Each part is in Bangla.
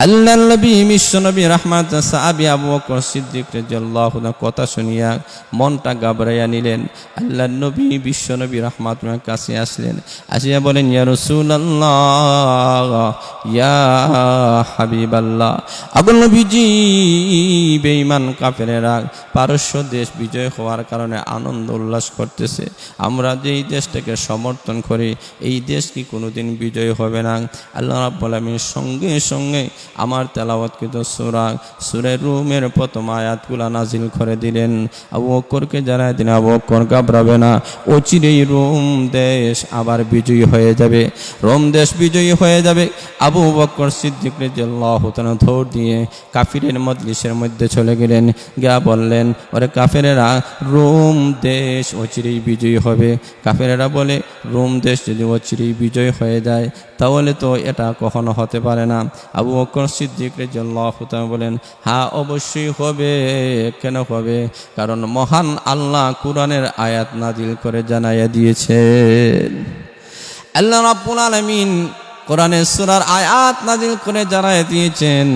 আল্লাহ নবী বিশ্বনবী রাহমাত সাহাবী আবু বকর সিদ্দিক রাদিয়াল্লাহু আনহু কথা শুনিয়া মনটা ঘাবড়াইয়া নিলেন। আল্লাহ নবী বিশ্বনবী রাহমাতের কাছে আসলেন, আসিয়া বলেন, ইয়া রাসূলুল্লাহ, ইয়া হাবিবাল্লাহ, আবু নবীজি, বেঈমান কাফেরেরা পারস্য দেশ বিজয় হওয়ার কারণে আনন্দ উল্লাস করতেছে। আমরা যেই দেশটাকে সমর্থন করি এই দেশ কি কোনোদিন বিজয় হবে না? আল্লাহ রাব্বুল আলামিন সঙ্গে সঙ্গে আমার তেলাওয়াতকৃত সূরা রুমের প্রথম আয়াতগুলো নাজিল করে দিলেন। আবু বকরকে জানায় দিন, আবু বকর ঘাবড়াবে না, অচিরেই রোম দেশ আবার বিজয়ী হয়ে যাবে, রোম দেশ বিজয়ী হয়ে যাবে। আবু বকর সিদ্দিক রাদিয়াল্লাহু তাআলা দৌড় দিয়ে কাফিরের মজলিসের মধ্যে চলে গেলেন, গিয়া বললেন, ওরে কাফেরেরা, রোম দেশ অচিরেই বিজয়ী হবে। কাফেরেরা বলে, রোম দেশ যদি অচিরেই বিজয় হয়ে যায় তাহলে তো এটা কখনো হতে পারে না। আবু বকর সিদ্দিক রাদিয়াল্লাহু তাআলা বলেন, হ্যাঁ অবশ্যই হবে। কেন হবে? কারণ মহান আল্লাহ কুরআনের আয়াত নাজিল করে জানাইয়া দিয়েছেন। আল্লাহ রাব্বুল আলামিন কোরআনের সূরার আয়াত নাজিল করে জানাইয়া দিয়েছেন।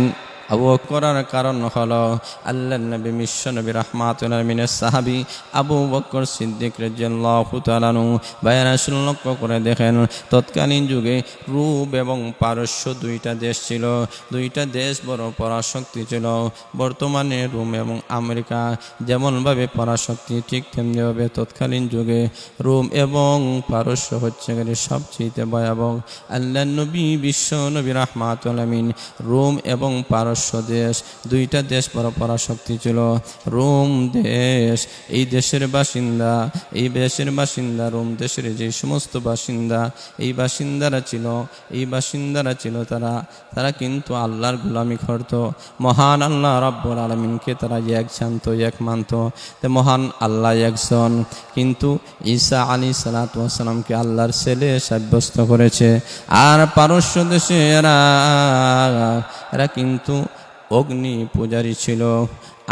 আবু বকরের কারণ হলো আল্লাহর নবী বিশ্বনবী রাহমাতুল আলামিনের সাহাবী আবু বকর সিদ্দিক রাদিয়াল্লাহু তাআলা আনহু। ভাইয়েরা লক্ষ্য করে দেখেন, তৎকালীন যুগে রূপ এবং পারস্য দুইটা দেশ ছিল, দুইটা দেশ বড় পরাশক্তি ছিল। বর্তমানে রোম এবং আমেরিকা যেমনভাবে পরাশক্তি, ঠিক তেমনিভাবে তৎকালীন যুগে রোম এবং পারস্য হচ্ছে সবচেয়ে ভয়াবহ। আল্লাহর নবী বিশ্বনবী রাহমাতুল আলামিন রোম এবং পারস্য দেশ, দুইটা দেশ বড় পরাশক্তি ছিল। রোম দেশ, এই দেশের বাসিন্দা, এই দেশের বাসিন্দা, রোম দেশের যে সমস্ত বাসিন্দা, এই বাসিন্দারা ছিল তারা কিন্তু আল্লাহর গোলামি করত। মহান আল্লাহ রাব্বুল আলামিনকে তারা এক জানত, এক মানত। মহান আল্লাহ একজন, কিন্তু ঈসা আলাইহিস সালাতু ওয়াস সালামকে আল্লাহর ছেলে সাব্যস্ত করেছে। আর পারস্য দেশে এরা কিন্তু অগ্নি পূজারী ছিল,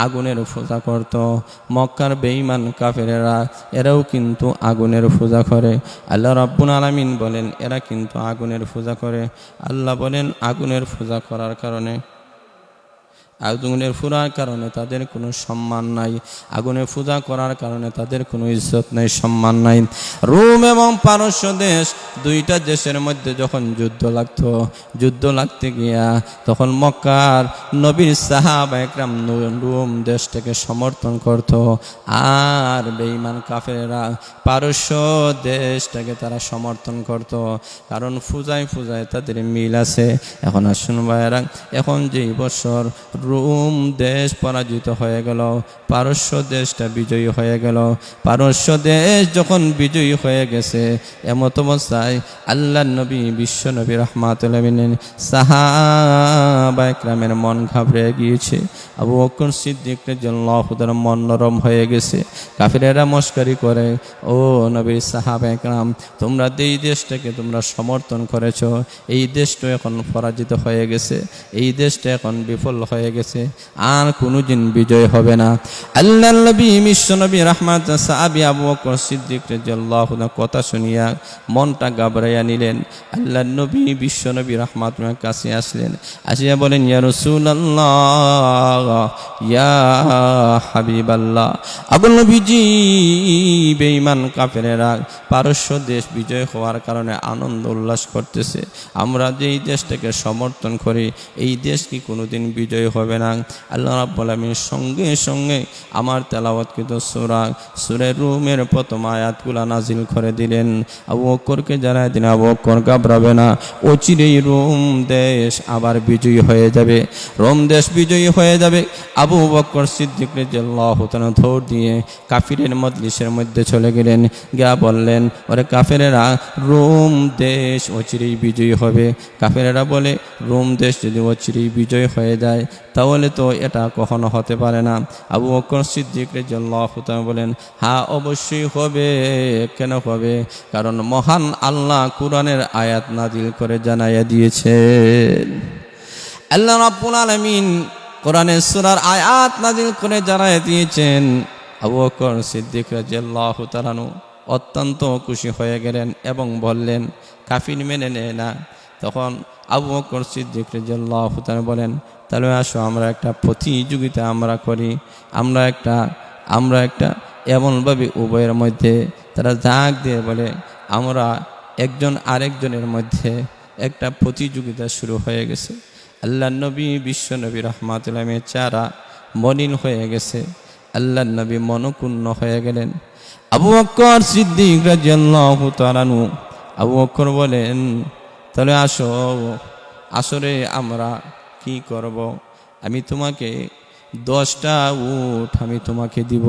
আগুনের পূজা করত। মক্কার বেঈমান কাফেরেরা এরাও কিন্তু আগুনের পূজা করে। আল্লাহ রাব্বুল আলামিন বলেন এরা কিন্তু আগুনের পূজা করে। আল্লাহ বলেন আগুনের পূজা করার কারণে, আগুনের পূজার কারণে তাদের কোনো সম্মান নাই, আগুনে পূজা করার কারণে তাদের কোনো ইজ্জত নাই, সম্মান নাই। রোম এবং পারস্য দেশ, দুইটা দেশের মধ্যে যখন যুদ্ধ লাগতে গিয়া তখন মক্কার নবীর সাহাবা একরাম রোম দেশটাকে সমর্থন করত, আর বেঈমান কাফেরেরা পারস্য দেশটাকে তারা সমর্থন করত। কারণ পূজায় তাদের মিল আছে। এখন আসুন ভাইয়েরা, এখন যেই বছর রোম দেশ পরাজিত হয়ে গেল, পারস্য দেশটা বিজয়ী হয়ে গেল। পারস্য দেশ যখন বিজয়ী হয়ে গেছে, এমত অবস্থায় আল্লাহর নবী বিশ্বনবী রাহমাতুল আলামিন সাহাবা একরামের মন ঘাবড়ে গিয়েছে। আবু বকর সিদ্দিক রাদিয়াল্লাহু তাআলা মন নরম হয়ে গেছে। কাফিরেরা মস্করি করে, ও নবীর সাহাবা একরাম, তোমরা এই দেশটাকে তোমরা সমর্থন করেছ, এই দেশটা এখন পরাজিত হয়ে গেছে, এই দেশটা এখন বিফল হয়ে গেছে, আর কোনোদিন বিজয় হবে না। আল্লাহর নবী বিশ্বনবী রাহমাত সাহাবী আবু বকর সিদ্দিক রাদিয়াল্লাহু আনহু কথা শুনিয়া মনটা ঘাবড়াইয়া নিলেন। আল্লাহর নবী বিশ্বনবী রাহমাতের কাছে আসলেন, আসিয়া বলেন, ইয়া রাসূলুল্লাহ, ইয়া হাবিবাল্লাহ, আবু নবীজি, বেঈমান কাফেরেরা পারস্য দেশ বিজয় হওয়ার কারণে আনন্দ উল্লাস করতেছে। আমরা যেই দেশটাকে সমর্থন করি এই দেশ কি কোনোদিন বিজয় হবে না? আল্লাহ রাব্বুল আলামিন সঙ্গে সঙ্গে আমার তেলাওয়াতকৃত সূরা রুমের প্রথম আয়াতগুলো নাজিল করে দিলেন। আবু বকরকে জানায় দিন, আবু বকর ঘাবড়াবে না, অচিরেই রোম দেশ আবার বিজয়ী হয়ে যাবে, রোম দেশ বিজয়ী হয়ে যাবে। আবু বকর সিদ্দিক রাদিয়াল্লাহু তাআলা দৌড় দিয়ে কাফিরের মজলিসের মধ্যে চলে গেলেন, গিয়া বললেন, ওরে কাফেরেরা, রোম দেশ অচিরেই বিজয়ী হবে। কাফেরেরা বলে, রোম দেশ যদি অচিরেই বিজয় হয়ে যায় তাহলে তো এটা কখনো হতে পারে না। আবু বকর সিদ্দিক রাদিয়াল্লাহু তাআলা বলেন, হ্যাঁ অবশ্যই হবে। কেন হবে? কারণ মহান আল্লাহ কুরআনের আয়াত নাজিল করে জানাইয়া দিয়েছেন। আল্লাহ রাব্বুল আলামিন কোরআনের সূরার আয়াত নাজিল করে জানাইয়া দিয়েছেন। আবু বকর সিদ্দিক রাদিয়াল্লাহু তাআলা অত্যন্ত খুশি হয়ে গেলেন এবং বললেন, কাফির মেনে নেয় না। তখন আবু বকর সিদ্দিক রাদিয়াল্লাহু তাআলা বলেন, তাহলে আসো আমরা একটা প্রতিযোগিতা আমরা করি, আমরা একটা এমনভাবে উভয়ের মধ্যে তারা জাগ দিয়ে বলে, আমরা একজন আরেকজনের মধ্যে একটা প্রতিযোগিতা শুরু হয়ে গেছে। আল্লাহ নবী বিশ্ব নবী রাহমাতুল আলামিনের চেহারা মলিন হয়ে গেছে, আল্লাহ নবী মনক্ষুণ্ণ হয়ে গেলেন। আবু বকর সিদ্দিক রাদিয়াল্লাহু তাআলা আনহু আবু বকর বলেন, তাহলে আসরে আমরা কি করব? আমি তোমাকে 10টা উট আমি তোমাকে দিব,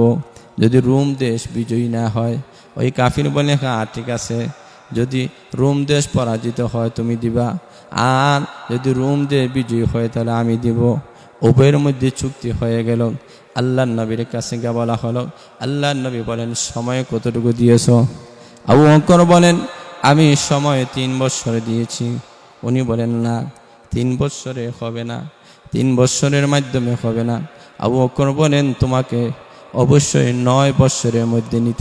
যদি রোম দেশ বিজয়ী না হয়। ওই কাফির বলে, হ্যাঁ ঠিক আছে, যদি রোম দেশ পরাজিত হয় তুমি দিবা, আর যদি রোম দেশ বিজয়ী হয় তাহলে আমি দিব। উভয়ের মধ্যে চুক্তি হয়ে গেল। আল্লাহর নবীর কাছে গিয়ে বলা হলো, আল্লাহর নবী বলেন, সময় কতটুকু দিয়েছ? আবু বকর বলেন, আমি সময় 3 বছর দিয়েছি। উনি বলেন, না 3 বছরে হবে না, 3 বছরের মাধ্যমে হবে না। আবু বকর বলেন, তোমাকে অবশ্যই 9 বছরের মধ্যে নিতে